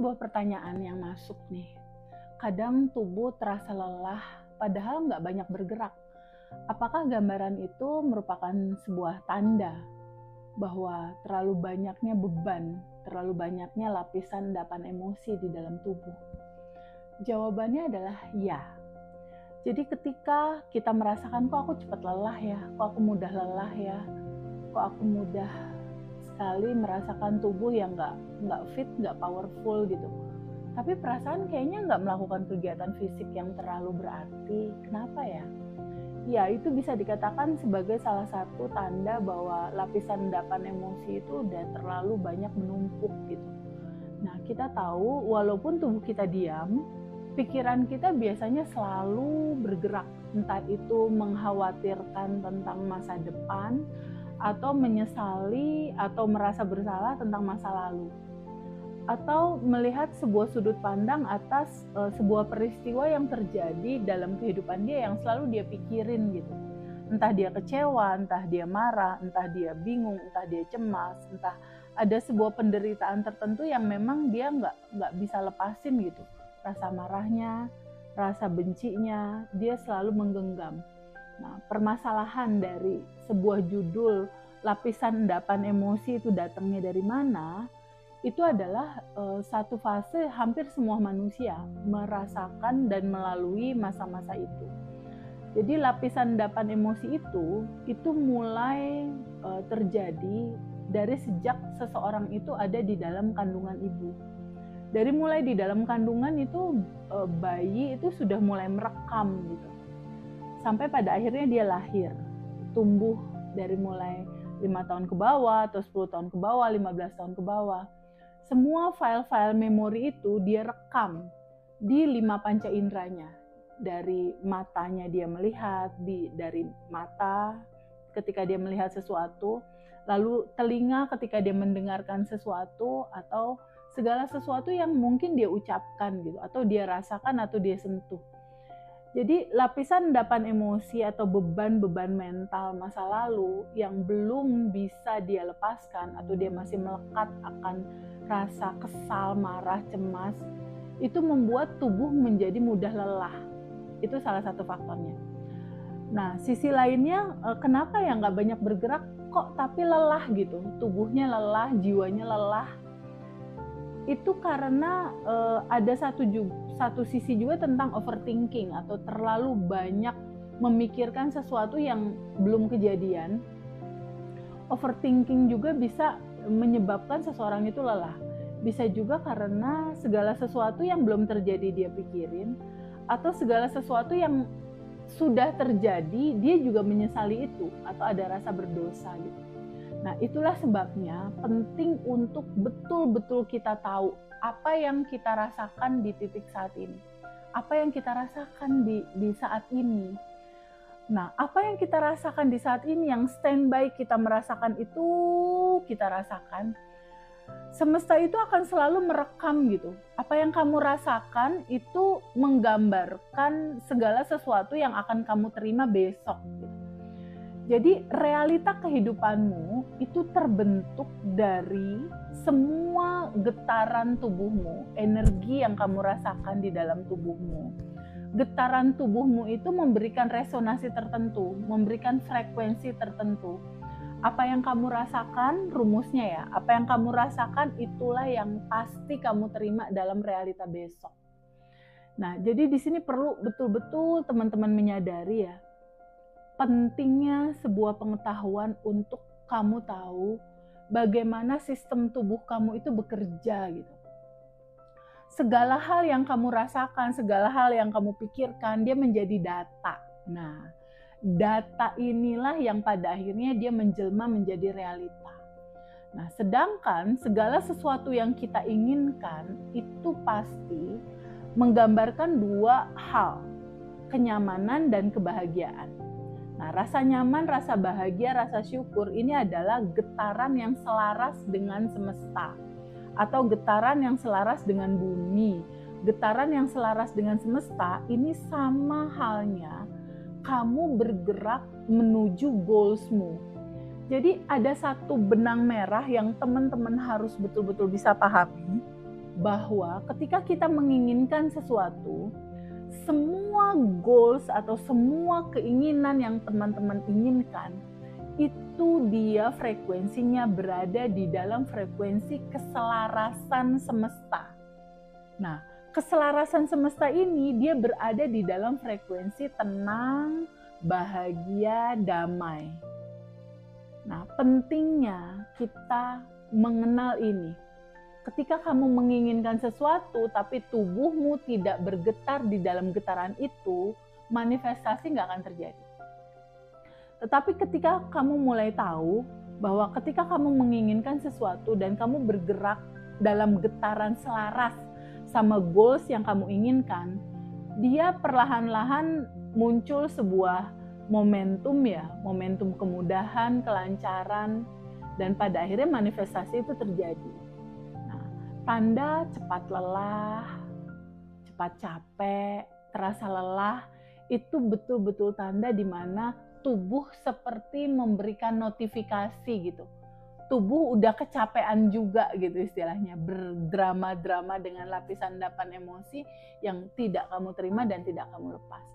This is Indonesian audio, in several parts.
sebuah pertanyaan yang masuk nih. Kadang tubuh terasa lelah, padahal nggak banyak bergerak. Apakah gambaran itu merupakan sebuah tanda bahwa terlalu banyaknya beban, terlalu banyaknya lapisan endapan emosi di dalam tubuh? Jawabannya adalah ya. Jadi ketika kita merasakan, kok aku cepat lelah ya, kok aku mudah lelah ya, kok aku mudah sekali merasakan tubuh yang nggak fit, nggak powerful gitu. Tapi perasaan kayaknya nggak melakukan kegiatan fisik yang terlalu berarti. Kenapa ya? Ya, itu bisa dikatakan sebagai salah satu tanda bahwa lapisan endapan emosi itu udah terlalu banyak menumpuk gitu. Nah, kita tahu walaupun tubuh kita diam, pikiran kita biasanya selalu bergerak. Entah itu mengkhawatirkan tentang masa depan, atau menyesali atau merasa bersalah tentang masa lalu, atau melihat sebuah sudut pandang atas sebuah peristiwa yang terjadi dalam kehidupan dia yang selalu dia pikirin gitu. Entah dia kecewa, entah dia marah, entah dia bingung, entah dia cemas, entah ada sebuah penderitaan tertentu yang memang dia nggak bisa lepasin gitu. Rasa marahnya, rasa bencinya, dia selalu menggenggam. Nah, permasalahan dari sebuah judul lapisan endapan emosi itu datangnya dari mana, itu adalah satu fase hampir semua manusia merasakan dan melalui masa-masa itu. Jadi lapisan endapan emosi itu mulai terjadi dari sejak seseorang itu ada di dalam kandungan ibu. Dari mulai di dalam kandungan itu bayi itu sudah mulai merekam gitu. Sampai pada akhirnya dia lahir, tumbuh dari mulai 5 tahun ke bawah, atau 10 tahun ke bawah, 15 tahun ke bawah. Semua file-file memori itu dia rekam di 5 panca inderanya. Dari matanya dia melihat, dari mata ketika dia melihat sesuatu, lalu telinga ketika dia mendengarkan sesuatu, atau segala sesuatu yang mungkin dia ucapkan gitu, atau dia rasakan atau dia sentuh. Jadi lapisan endapan emosi atau beban-beban mental masa lalu yang belum bisa dia lepaskan atau dia masih melekat akan rasa kesal, marah, cemas, itu membuat tubuh menjadi mudah lelah. Itu salah satu faktornya. Nah, sisi lainnya kenapa ya nggak banyak bergerak kok tapi lelah gitu, tubuhnya lelah, jiwanya lelah. Itu karena ada satu sisi juga tentang overthinking atau terlalu banyak memikirkan sesuatu yang belum kejadian. Overthinking juga bisa menyebabkan seseorang itu lelah. Bisa juga karena segala sesuatu yang belum terjadi dia pikirin, atau segala sesuatu yang sudah terjadi dia juga menyesali itu atau ada rasa berdosa gitu. Nah, itulah sebabnya penting untuk betul-betul kita tahu apa yang kita rasakan di titik saat ini. Apa yang kita rasakan di saat ini. Nah, apa yang kita rasakan di saat ini, yang standby kita merasakan itu kita rasakan. Semesta itu akan selalu merekam gitu. Apa yang kamu rasakan itu menggambarkan segala sesuatu yang akan kamu terima besok gitu. Jadi realita kehidupanmu itu terbentuk dari semua getaran tubuhmu, energi yang kamu rasakan di dalam tubuhmu. Getaran tubuhmu itu memberikan resonansi tertentu, memberikan frekuensi tertentu. Apa yang kamu rasakan, rumusnya ya, apa yang kamu rasakan itulah yang pasti kamu terima dalam realita besok. Nah, jadi di sini perlu betul-betul teman-teman menyadari ya, pentingnya sebuah pengetahuan untuk kamu tahu bagaimana sistem tubuh kamu itu bekerja gitu. Segala hal yang kamu rasakan, segala hal yang kamu pikirkan, dia menjadi data. Nah, data inilah yang pada akhirnya dia menjelma menjadi realita. Nah, sedangkan segala sesuatu yang kita inginkan itu pasti menggambarkan dua hal, kenyamanan dan kebahagiaan. Nah, rasa nyaman, rasa bahagia, rasa syukur ini adalah getaran yang selaras dengan semesta atau getaran yang selaras dengan bumi. Getaran yang selaras dengan semesta ini sama halnya kamu bergerak menuju goalsmu. Jadi ada satu benang merah yang teman-teman harus betul-betul bisa pahami bahwa ketika kita menginginkan sesuatu, semua goals atau semua keinginan yang teman-teman inginkan, itu dia frekuensinya berada di dalam frekuensi keselarasan semesta. Nah, keselarasan semesta ini dia berada di dalam frekuensi tenang, bahagia, damai. Nah, pentingnya kita mengenal ini. Ketika kamu menginginkan sesuatu, tapi tubuhmu tidak bergetar di dalam getaran itu, manifestasi nggak akan terjadi. Tetapi ketika kamu mulai tahu bahwa ketika kamu menginginkan sesuatu dan kamu bergerak dalam getaran selaras sama goals yang kamu inginkan, dia perlahan-lahan muncul sebuah momentum ya, momentum kemudahan, kelancaran, dan pada akhirnya manifestasi itu terjadi. Tanda cepat lelah, cepat capek, terasa lelah, itu betul-betul tanda di mana tubuh seperti memberikan notifikasi gitu. Tubuh udah kecapean juga gitu istilahnya, berdrama-drama dengan lapisan endapan emosi yang tidak kamu terima dan tidak kamu lepas.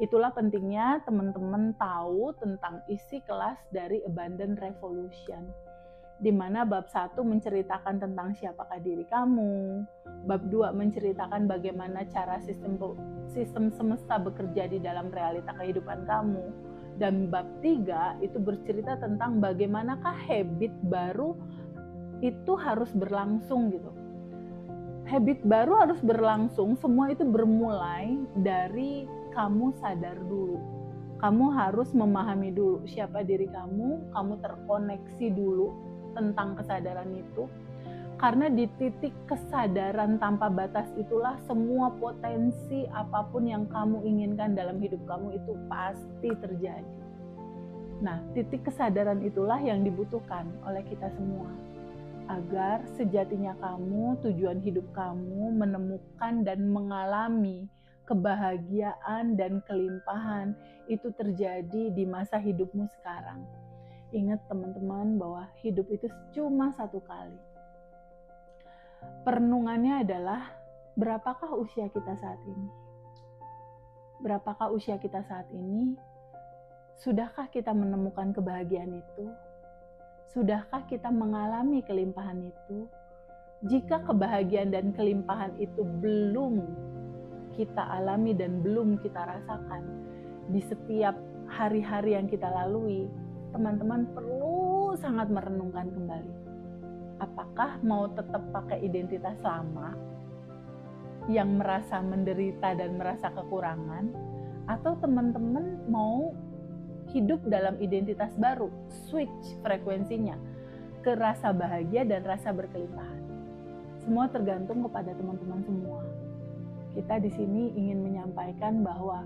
Itulah pentingnya teman-teman tahu tentang isi kelas dari Abundant Revolution, di mana bab 1 menceritakan tentang siapakah diri kamu, bab 2 menceritakan bagaimana cara sistem semesta bekerja di dalam realita kehidupan kamu, dan bab 3 itu bercerita tentang bagaimanakah habit baru itu harus berlangsung gitu. Habit baru harus berlangsung, semua itu bermulai dari kamu sadar dulu. Kamu harus memahami dulu siapa diri kamu terkoneksi dulu tentang kesadaran itu, karena di titik kesadaran tanpa batas itulah semua potensi apapun yang kamu inginkan dalam hidup kamu itu pasti terjadi. Nah, titik kesadaran itulah yang dibutuhkan oleh kita semua, agar sejatinya kamu, tujuan hidup kamu menemukan dan mengalami kebahagiaan dan kelimpahan itu terjadi di masa hidupmu sekarang. Ingat teman-teman bahwa hidup itu cuma satu kali. Perenungannya adalah berapakah usia kita saat ini? Berapakah usia kita saat ini? Sudahkah kita menemukan kebahagiaan itu? Sudahkah kita mengalami kelimpahan itu? Jika kebahagiaan dan kelimpahan itu belum kita alami dan belum kita rasakan di setiap hari-hari yang kita lalui, teman-teman perlu sangat merenungkan kembali. Apakah mau tetap pakai identitas lama yang merasa menderita dan merasa kekurangan, atau teman-teman mau hidup dalam identitas baru, switch frekuensinya ke rasa bahagia dan rasa berkelimpahan. Semua tergantung kepada teman-teman semua. Kita di sini ingin menyampaikan bahwa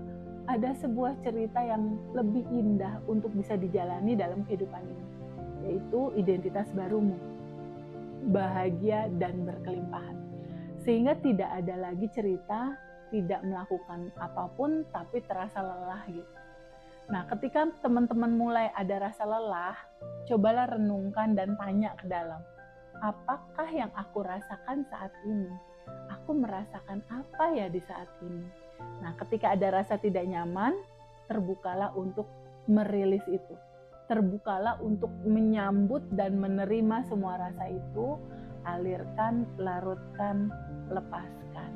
ada sebuah cerita yang lebih indah untuk bisa dijalani dalam kehidupan ini, yaitu identitas barumu, bahagia dan berkelimpahan. Sehingga tidak ada lagi cerita tidak melakukan apapun tapi terasa lelah gitu. Nah, ketika teman-teman mulai ada rasa lelah, cobalah renungkan dan tanya ke dalam, apakah yang aku rasakan saat ini? Aku merasakan apa ya di saat ini? Nah, ketika ada rasa tidak nyaman, terbukalah untuk merilis itu. Terbukalah untuk menyambut dan menerima semua rasa itu, alirkan, larutkan, lepaskan.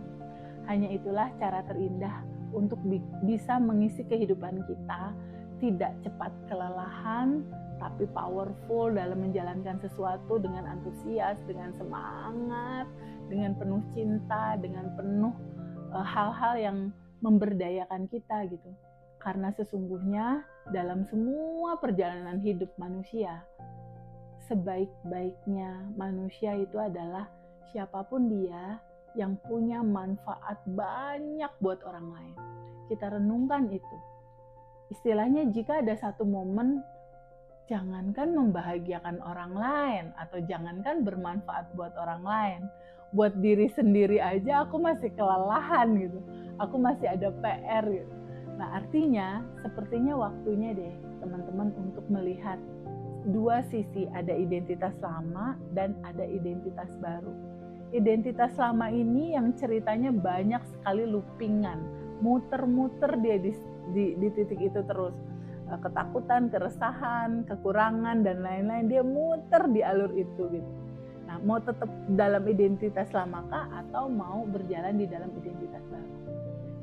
Hanya itulah cara terindah untuk bisa mengisi kehidupan kita, tidak cepat kelelahan, tapi powerful dalam menjalankan sesuatu dengan antusias, dengan semangat, dengan penuh cinta, dengan penuh hal-hal yang memberdayakan kita gitu. Karena sesungguhnya dalam semua perjalanan hidup manusia, sebaik-baiknya manusia itu adalah siapapun dia yang punya manfaat banyak buat orang lain. Kita renungkan itu. Istilahnya jika ada satu momen, jangankan membahagiakan orang lain atau jangankan bermanfaat buat orang lain, buat diri sendiri aja aku masih kelelahan gitu. Aku masih ada PR gitu. Nah, artinya sepertinya waktunya deh teman-teman untuk melihat dua sisi, ada identitas lama dan ada identitas baru. identitas lama ini yang ceritanya banyak sekali loopingan, muter-muter dia di titik itu terus. Ketakutan, keresahan, kekurangan, dan lain-lain, dia muter di alur itu gitu. Nah, mau tetap dalam identitas lama kah atau mau berjalan di dalam identitas baru?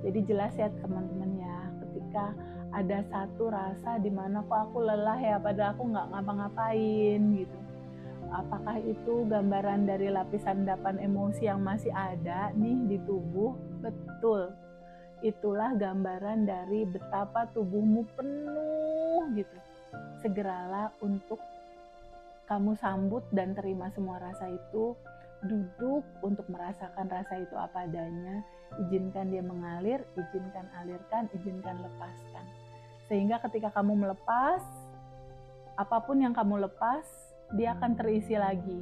Jadi jelas ya teman-teman ya, ketika ada satu rasa di mana kok aku lelah ya, padahal aku nggak ngapa-ngapain gitu. Apakah itu gambaran dari lapisan endapan emosi yang masih ada nih di tubuh? Betul. Itulah gambaran dari betapa tubuhmu penuh gitu. Segeralah untuk kamu sambut dan terima semua rasa itu. Duduk untuk merasakan rasa itu apa adanya. Izinkan dia mengalir, izinkan alirkan, izinkan lepaskan. Sehingga ketika kamu melepas, apapun yang kamu lepas, dia akan terisi lagi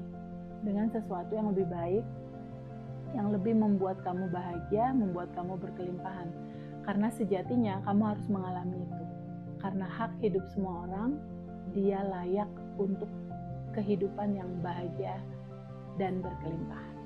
dengan sesuatu yang lebih baik, yang lebih membuat kamu bahagia, membuat kamu berkelimpahan. Karena sejatinya kamu harus mengalami itu. Karena hak hidup semua orang, dia layak untuk kehidupan yang bahagia dan berkelimpahan.